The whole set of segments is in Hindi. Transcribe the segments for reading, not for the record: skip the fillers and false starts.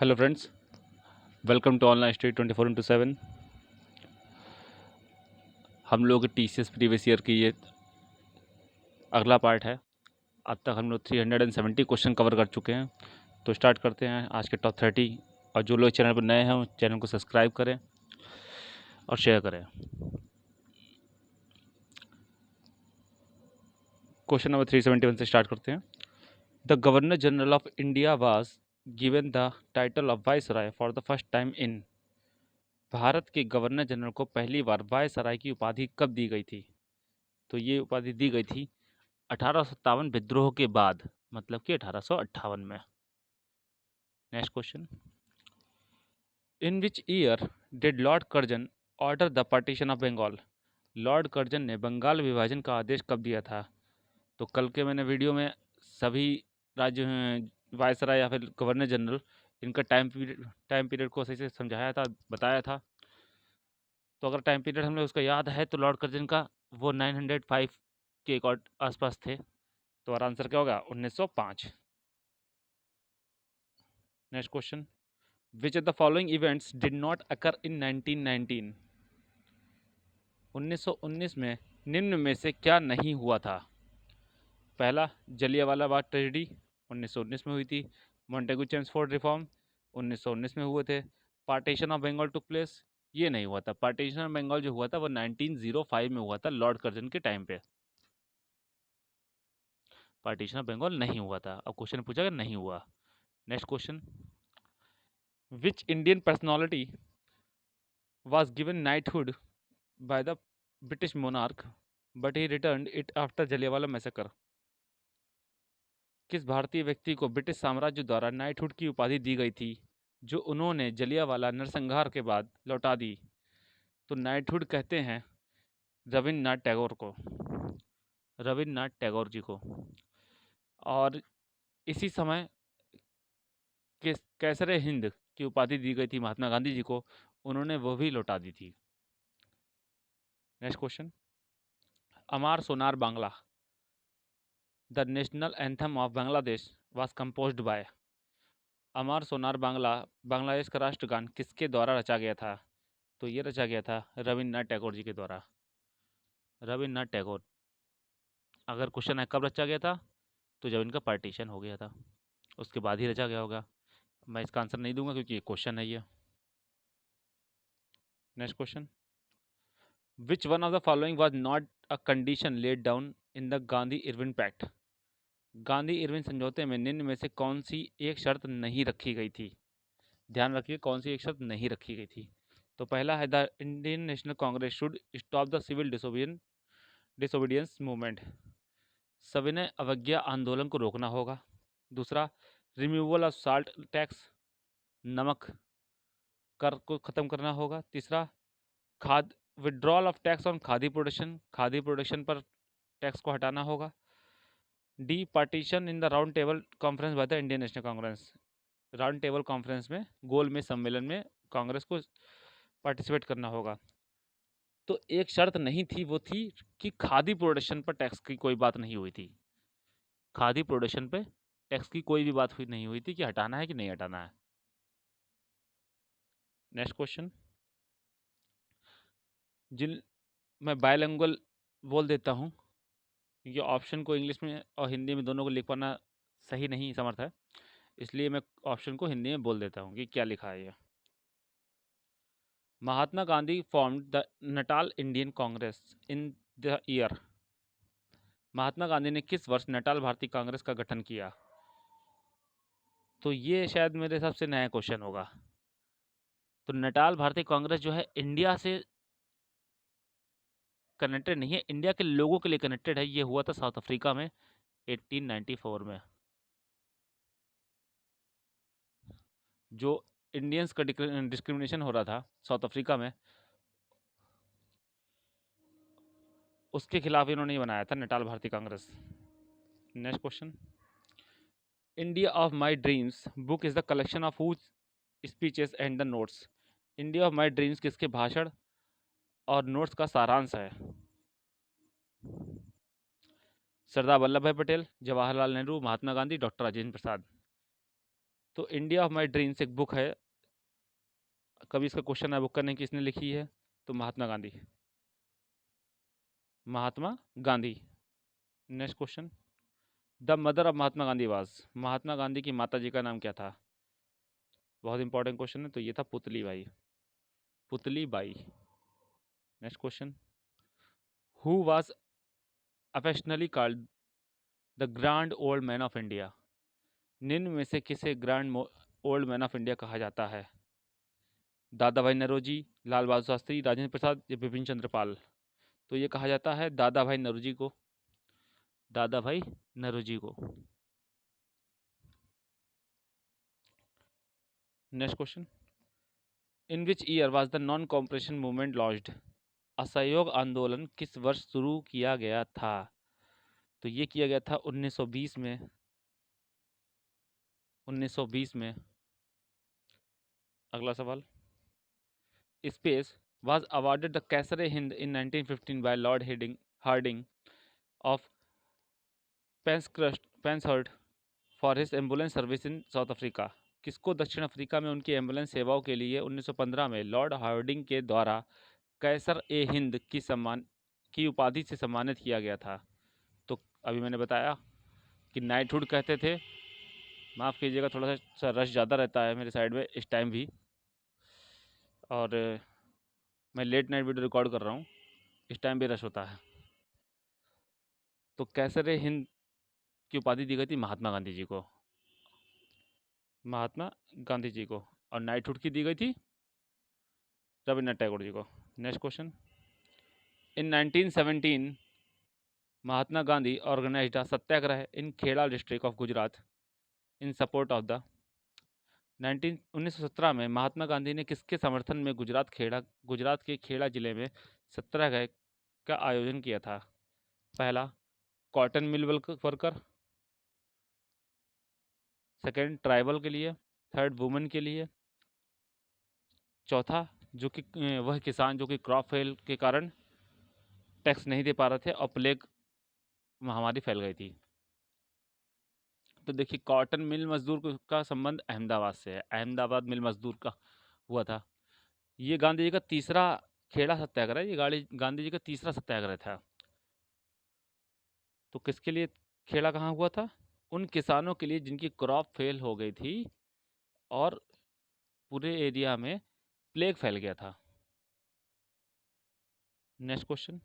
Hello friends, welcome to online study 24/7। हम लोग टीसीएस प्रीवियस ईयर की ये अगला पार्ट है। अब तक हम लोग 370 क्वेश्चन कवर कर चुके हैं। तो स्टार्ट करते हैं आज के टॉप 30। और जो लोग चैनल पर नए हैं चैनल को सब्सक्राइब करें और शेयर करें। क्वेश्चन नंबर 371 से स्टार्ट करते हैं। The governor general of India was given the title of viceroy for the first time in. Bharat के गवर्नर जनरल को पहली बार वायसराय की उपाधि कब दी गई थी? तो ये उपाधि दी गई थी 1857 विद्रोह के बाद, मतलब कि 1858 में। Next question, in which year did Lord Curzon order the partition of Bengal? Lord Curzon ने बंगाल विभाजन का आदेश कब दिया था? तो कल के मैंने वीडियो में सभी राज्य वायसराय या फिर गवर्नर जनरल इनका टाइम पीरियड को सही से समझाया था, बताया था। तो अगर टाइम पीरियड हमें उसका याद है तो लॉर्ड कर्जन का वो 905 के आसपास थे। तो और आंसर क्या होगा? 1905। Next question, which of the following events did not occur in 1919? 1919 में निम्न में से क्या नहीं हुआ था? पहला, जलियांवाला बाग ट्रेजेडी 1919 में हुई थी। मॉन्टेगू चेम्सफोर्ड रिफॉर्म 1919 में हुए थे। Partition of Bengal took place, ये नहीं हुआ था। पार्टीशन ऑफ बंगाल जो हुआ था वो 1905 में हुआ था, लॉर्ड कर्जन के टाइम पे। पार्टीशन ऑफ बंगाल नहीं हुआ था। अब क्वेश्चन पूछा कि नहीं हुआ। Next question, which Indian personality was given knighthood by the British monarch, but he returned it after Jallianwala massacre? किस भारतीय व्यक्ति को ब्रिटिश साम्राज्य द्वारा नाइटहुड की उपाधि दी गई थी जो उन्होंने जलियांवाला नरसंहार के बाद लौटा दी? तो नाइटहुड कहते हैं रविन्द्रनाथ टैगोर को, रविन्द्रनाथ टैगोर जी को। और इसी समय कैसरे हिंद की उपाधि दी गई थी महात्मा गांधी जी को, उन्होंने वो भी लौटा दी थी। Next question, Amar Sonar Bangla the national anthem of Bangladesh was composed by. Amar Sonar Bangla Bangladesh का राष्ट्रगान किसके द्वारा रचा गया था? तो ये रचा गया था रविन्द्रनाथ टैगोर जी के द्वारा। रविन्द्रनाथ टैगोर। अगर क्वेश्चन है कब रचा गया था, तो जब इनका पार्टीशन हो गया था उसके बाद ही रचा गया होगा। मैं इसका आंसर नहीं दूंगा क्योंकि ये क्वेश्चन है ये। Next question, which one of the following was not a condition laid down in the Gandhi Irwin pact? Gandhi Irwin समझौते में निम्न में से कौन सी एक शर्त नहीं रखी गई थी? ध्यान रखिए कौन सी एक शर्त नहीं रखी गई थी। तो पहला है the Indian National Congress should stop the civil disobedience movement, सविनय अवज्ञा आंदोलन को रोकना होगा। दूसरा, रिमूवल ऑफ साल्ट टैक्स, नमक कर को ख़त्म करना होगा। तीसरा, खाद withdrawal of tax on khadi production पर टैक्स को हटाना होगा। D, partition in the round table conference by the Indian National Congress, round table conference में गोल में सम्मेलन में कांग्रेस को पार्टिसिपेट करना होगा। तो एक शर्त नहीं थी, वो थी कि खादी प्रोडक्शन पर टैक्स की कोई बात नहीं हुई थी। खादी प्रोडक्शन पे टैक्स की कोई भी बात हुई नहीं हुई थी कि हटाना है कि नहीं हटाना है। नेक्स्ट क्वेश्चन, जिन मैं बायलैंग्वेज बोल देता हूँ क्योंकि ऑप्शन को इंग्लिश में और हिंदी में दोनों को लिख पाना सही नहीं समर्थ है, इसलिए मैं ऑप्शन को हिंदी में बोल देता हूँ कि क्या लिखा है ये। Mahatma Gandhi formed the Natal Indian Congress in the year. Mahatma Gandhi ने किस वर्ष नटाल भारतीय कांग्रेस का गठन किया? तो ये शायद मेरे हिसाब से नया क्वेश्चन होगा। तो नटाल भारतीय कांग्रेस जो है इंडिया से कनेक्टेड नहीं है, इंडिया के लोगों के लिए कनेक्टेड है। ये हुआ था साउथ अफ्रीका में 1894 में। जो इंडियंस का डिस्क्रिमिनेशन हो रहा था साउथ अफ्रीका में, उसके खिलाफ इन्होंने बनाया था नटाल भारतीय Congress. Next question, India of my dreams book is the collection of whose speeches and the notes. India of my dreams किसके भाषण और नोट्स का सारांश है? सरदार वल्लभ भाई पटेल, जवाहरलाल नेहरू, महात्मा गांधी, डॉक्टर राजेंद्र प्रसाद। तो इंडिया ऑफ माई ड्रीम्स एक बुक है, कभी इसका क्वेश्चन है बुक करने किसने लिखी है, तो Mahatma Gandhi. Mahatma Gandhi. Next question, the mother of Mahatma Gandhi was, Mahatma Gandhi की माता जी का नाम क्या था? बहुत इंपॉर्टेंट क्वेश्चन है, तो ये था Putli Bai. Putli Bai. Next question, who was affectionately called the grand old man of India, निम्न में से किसे grand old man of India कहा जाता है? दादा भाई नौरोजी, लाल बहादुर शास्त्री, राजेंद्र प्रसाद या बिपिन चंद्र पाल? तो ये कहा जाता है दादा भाई नौरोजी को। दादा भाई नौरोजी को। Next question, in which year was the non cooperation movement launched, असहयोग आंदोलन किस वर्ष शुरू किया गया था? तो ये किया गया था 1920 में। 1920 में। अगला सवाल, space was awarded the Kaisar-e-Hind in 1915 by Lord Hardinge of Penshurst for his ambulance service in South Africa। किसको दक्षिण अफ्रीका में उनकी एम्बुलेंस सेवाओं के लिए 1915 में लॉर्ड हार्डिंग के द्वारा कैसर ए हिंद की उपाधि से सम्मानित किया गया था? तो अभी मैंने बताया कि नाइटहुड कहते थे। माफ़ कीजिएगा, थोड़ा सा रश ज़्यादा रहता है मेरे साइड में इस टाइम भी, और मैं लेट नाइट वीडियो रिकॉर्ड कर रहा हूँ, इस टाइम भी रश होता है। तो कैसर ए हिंद की उपाधि दी गई थी महात्मा गांधी जी को। महात्मा गांधी जी को। और नाइटहुड की दी गई थी रविन्द्रनाथ टैगोर जी को। Next question, in 1917 Mahatma Gandhi organized a satyagraha in Kheda district of Gujarat in support of the 1917 में महात्मा गांधी ने किसके समर्थन में गुजरात के खेड़ा जिले में सत्याग्रह का आयोजन किया था? पहला, cotton mill worker, second, tribal के लिए, थर्ड, वुमेन के लिए, चौथा, जो कि वह किसान जो कि क्रॉप फेल के कारण टैक्स नहीं दे पा रहे थे और प्लेग महामारी फैल गई थी। तो देखिए, कॉटन मिल मजदूर का संबंध अहमदाबाद से है, अहमदाबाद मिल मजदूर का हुआ था। ये गांधी जी का तीसरा खेड़ा सत्याग्रह, ये गांधी जी का तीसरा सत्याग्रह था। तो किसके लिए खेड़ा कहाँ हुआ था? उन किसानों के लिए जिनकी क्रॉप फेल हो गई थी और पूरे एरिया में प्लेग फैल गया था। Next question,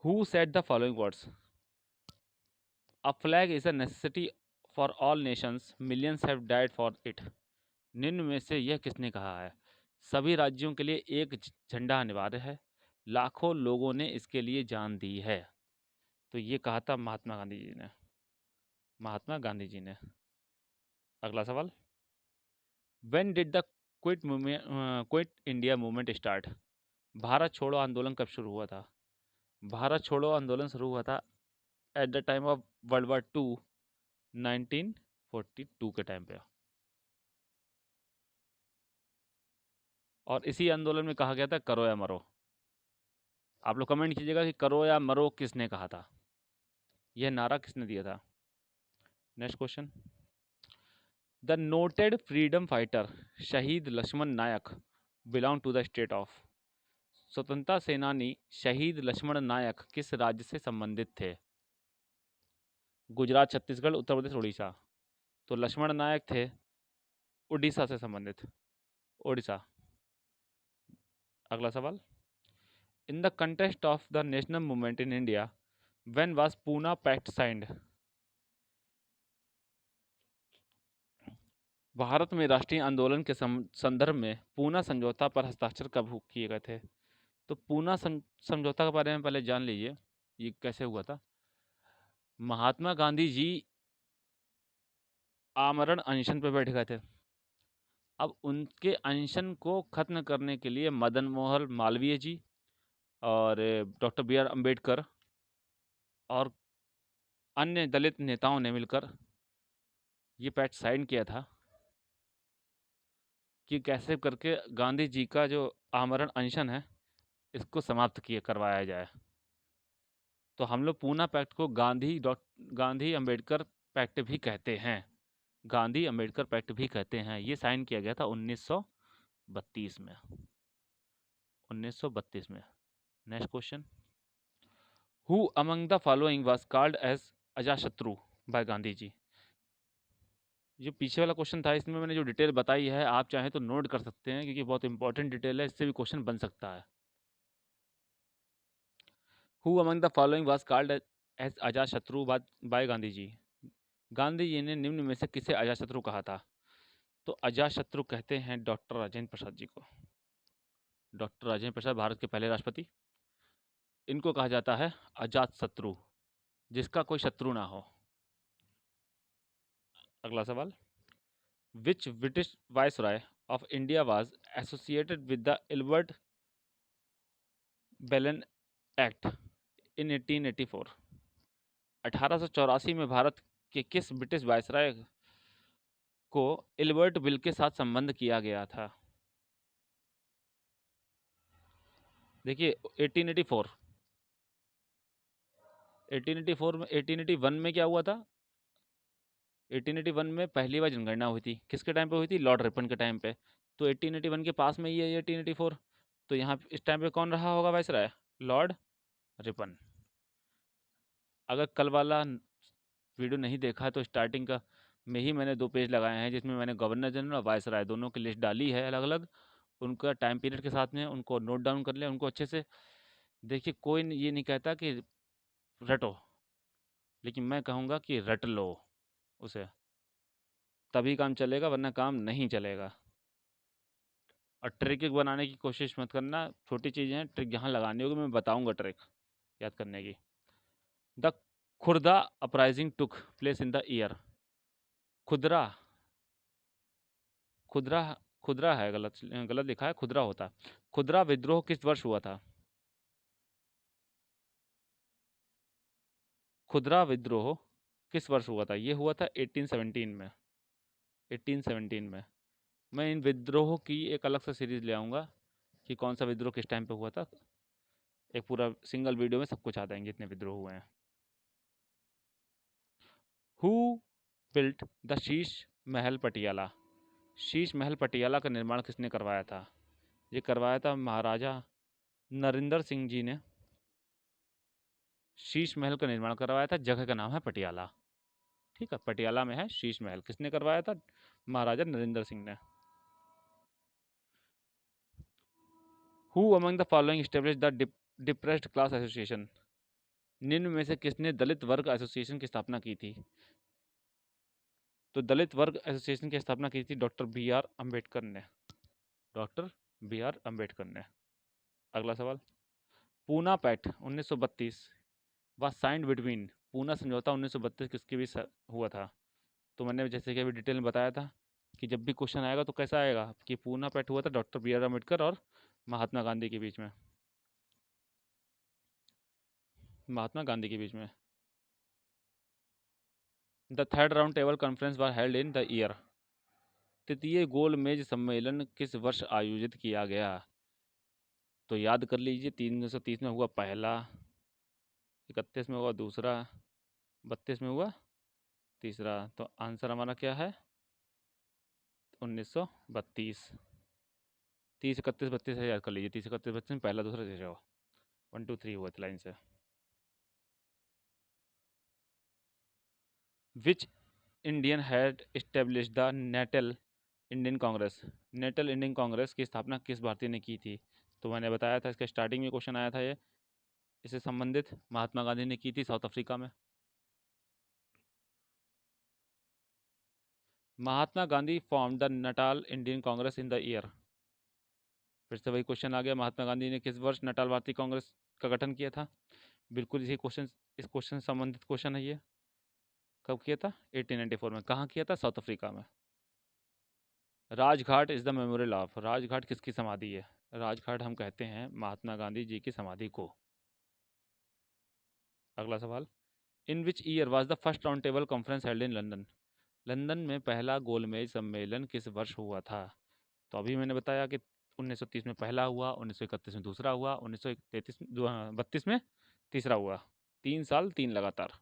who said the following words, a flag is a necessity for all Nations, millions have died for it. निम्न में से यह किसने कहा है? सभी राज्यों के लिए एक झंडा अनिवार्य है, लाखों लोगों ने इसके लिए जान दी है। तो ये कहा था महात्मा गांधी जी ने। महात्मा गांधी जी ने। अगला सवाल, when did the quit India movement start, Bharat छोड़ो आंदोलन कब शुरू हुआ था? भारत छोड़ो आंदोलन शुरू हुआ था at the time of world war two, 1942 के टाइम पे। और इसी आंदोलन में कहा गया था करो या मरो। आप लोग कमेंट कीजिएगा कि करो या मरो किसने कहा था, यह नारा किसने दिया था। Next question, the noted freedom fighter Shaheed Laxman Nayak belong to the state of, स्वतंत्रता सेनानी शहीद लक्ष्मण नायक किस राज्य से संबंधित थे? गुजरात, छत्तीसगढ़, उत्तर प्रदेश, उड़ीसा। तो लक्ष्मण नायक थे उड़ीसा से संबंधित, उड़ीसा। अगला सवाल, in the contest of the national movement in India when was Poona pact signed, Bharat में राष्ट्रीय आंदोलन के संदर्भ में पूना समझौता पर हस्ताक्षर कब किए गए थे? तो पूना समझौता के बारे में पहले जान लीजिए, ये कैसे हुआ था। महात्मा गांधी जी आमरण अनशन पर बैठ गए थे। अब उनके अनशन को खत्म करने के लिए मदन मोहन मालवीय जी और डॉक्टर बी आर अम्बेडकर और अन्य दलित नेताओं ने मिलकर ये पैक्ट साइन किया था कि कैसे करके गांधी जी का जो आमरण अनशन है इसको समाप्त करवाया जाए। तो हम लोग पूना पैक्ट को गांधी अम्बेडकर पैक्ट भी कहते हैं। गांधी अम्बेडकर पैक्ट भी कहते हैं। ये साइन किया गया था 1932 में। 1932 में। Next question, who among the following was called as Ajatashatru by Gandhi ji. जो पीछे वाला क्वेश्चन था इसमें मैंने जो डिटेल बताई है आप चाहें तो नोट कर सकते हैं, क्योंकि बहुत इंपॉर्टेंट डिटेल है, इससे भी क्वेश्चन बन सकता है। Who among the following was called as Ajatashatru by Gandhi ji. Gandhi ji ने निम्न में से किसे अजातशत्रु कहा था? तो अजातशत्रु कहते हैं डॉक्टर राजेंद्र प्रसाद जी को। डॉक्टर राजेंद्र प्रसाद भारत के पहले राष्ट्रपति। इनको कहा जाता है अजातशत्रु, जिसका कोई शत्रु ना हो। अगला सवाल, विच British viceroy of India was associated with the Ilbert बेलन एक्ट इन 1884। 1884 में भारत के किस ब्रिटिश वायसराय को इल्बर्ट बिल के साथ संबंध किया गया था? देखिए 1884 में 1881 में क्या हुआ था? 1881 में पहली बार जनगणना हुई थी। किसके टाइम पे हुई थी? लॉर्ड रिपन के टाइम पे। तो 1881 के पास में ही है ये 1884। तो यहाँ इस टाइम पे कौन रहा होगा वायसराय? Lord Ripon. अगर कल वाला वीडियो नहीं देखा तो स्टार्टिंग का में ही मैंने 2 पेज लगाए हैं, जिसमें मैंने गवर्नर जनरल और वायसराय दोनों की लिस्ट डाली है अलग अलग, उनका टाइम पीरियड के साथ में। उनको नोट डाउन कर लें, उनको अच्छे से देखिए। कोई ये नहीं कहता कि रटो, लेकिन मैं कहूँगा कि रट लो उसे, तभी काम चलेगा, वरना काम नहीं चलेगा। और ट्रिक बनाने की कोशिश मत करना, छोटी चीज़ें हैं, ट्रिक जहाँ लगानी होगी मैं बताऊँगा ट्रिक याद करने की। The Khurda uprising took place in the year. खुदरा, खुदरा, खुदरा है, गलत गलत लिखा है, खुदरा होता। खुदरा विद्रोह किस वर्ष हुआ था? खुदरा विद्रोह किस वर्ष हुआ था? ये हुआ था 1817 में। 1817 में। मैं इन विद्रोह की एक अलग सा सीरीज ले आऊँगा कि कौन सा विद्रोह किस टाइम पे हुआ था। एक पूरा सिंगल वीडियो में सब कुछ आ जाएंगे जितने विद्रोह हुए हैं। Who built the Sheesh Mahal Patiala. Sheesh Mahal Patiala का निर्माण किसने करवाया था? ये करवाया था महाराजा नरिंदर सिंह जी ने। शीश महल का निर्माण करवाया था, जगह का नाम है पटियाला। ठीक है, पटियाला में है शीश महल। किसने करवाया था? महाराजा नरिंदर सिंह ने। Who among the following establish the depressed class association. निम्न में से किसने दलित वर्ग एसोसिएशन की स्थापना की थी? तो दलित वर्ग एसोसिएशन की स्थापना की थी डॉक्टर बी आर अम्बेडकर ने। डॉक्टर बी आर अम्बेडकर ने। अगला सवाल, Poona pact 1932 was signed between. Poona समझौता 1932 किसके बीच हुआ था? तो मैंने जैसे कि अभी डिटेल में बताया था कि जब भी क्वेश्चन आएगा तो कैसा आएगा कि पूना पैक्ट हुआ था डॉक्टर बी आर अम्बेडकर और महात्मा गांधी के बीच में। महात्मा गांधी के बीच में। The third round table conference was held in the year. तृतीय गोल मेज सम्मेलन किस वर्ष आयोजित किया गया? तो याद कर लीजिए, 330 में हुआ पहला, 31 में हुआ दूसरा, 32 में हुआ तीसरा। तो आंसर हमारा क्या है? 1932। 30, 31, 32 से याद कर लीजिए। 30, 31, 32 में पहला दूसरा तीसरा हुआ, 1 2 3 हुआ था लाइन से। Which Indian had establish the Natal Indian Congress. Natal Indian Congress की स्थापना किस भारतीय ने की थी? तो मैंने बताया था, इसका स्टार्टिंग में क्वेश्चन आया था ये, इससे संबंधित महात्मा गांधी ने की थी साउथ अफ्रीका में। Mahatma Gandhi form the Natal Indian Congress in the year. फिर से वही क्वेश्चन आ गया, महात्मा गांधी ने किस वर्ष नटाल भारतीय कांग्रेस का गठन किया था? बिल्कुल इसी क्वेश्चन, इस क्वेश्चन से संबंधित क्वेश्चन है ये। कब किया था? 1894 में। कहाँ किया था? साउथ अफ्रीका में। Rajghat is the memorial of. Rajghat किसकी समाधि है? राजघाट हम कहते हैं महात्मा गांधी जी की समाधि को। अगला सवाल, in which year was the first round table conference held in London. London में पहला गोलमेज सम्मेलन किस वर्ष हुआ था? तो अभी मैंने बताया कि 1930 में पहला हुआ, 1931 में दूसरा हुआ, 1932 में तीसरा हुआ। 3 साल 3 लगातार।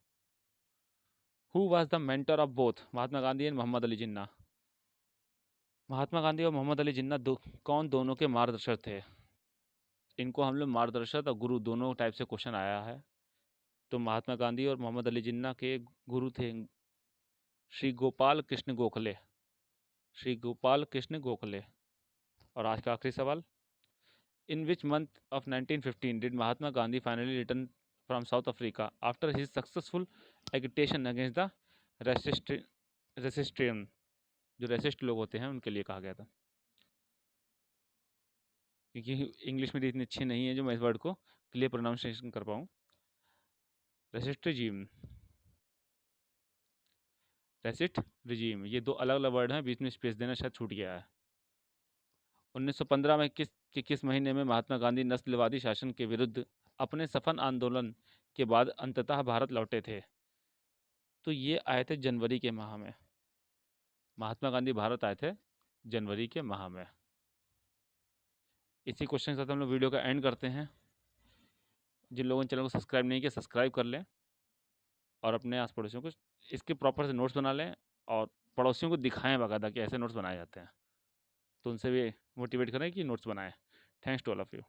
Who was the mentor of both Mahatma Gandhi and Mohammad Ali Jinnah? Mahatma Gandhi और मोहम्मद अली जिन्ना कौन दोनों के मार्गदर्शक थे? इनको हम लोग मार्गदर्शक और गुरु दोनों टाइप से क्वेश्चन आया है। तो महात्मा गांधी और मोहम्मद अली जिन्ना के गुरु थे श्री गोपाल कृष्ण गोखले। श्री गोपाल कृष्ण गोखले। और आज का आखिरी सवाल, in which month of 1915 did Mahatma Gandhi finally return from South Africa after his successful agitation against the registration? जो रेसिस्ट लोग होते हैं उनके लिए कहा गया था, क्योंकि इंग्लिश मेरी इतनी अच्छी नहीं है जो मैं इस वर्ड को क्लियर प्रोनाउंसिएशन कर पाऊँ। रेसिस्ट रिजीम, रेसिस्ट रिजीम, ये दो अलग अलग वर्ड हैं, बीच में स्पेस देना शायद छूट गया है। 1915 में किस महीने में महात्मा गांधी नस्लवादी शासन के विरुद्ध अपने सफल आंदोलन के बाद अंततः भारत लौटे थे? तो ये आए थे जनवरी के माह में। महात्मा गांधी भारत आए थे जनवरी के माह में। इसी क्वेश्चन के साथ हम लोग वीडियो का एंड करते हैं। जिन लोगों ने चैनल को सब्सक्राइब नहीं किया सब्सक्राइब कर लें और अपने आस पड़ोसियों को इसके प्रॉपर से नोट्स बना लें और पड़ोसियों को दिखाएं बाकायदा कि ऐसे नोट्स बनाए जाते हैं, तो उनसे भी मोटिवेट करें कि नोट्स बनाएं। Thanks to all of you.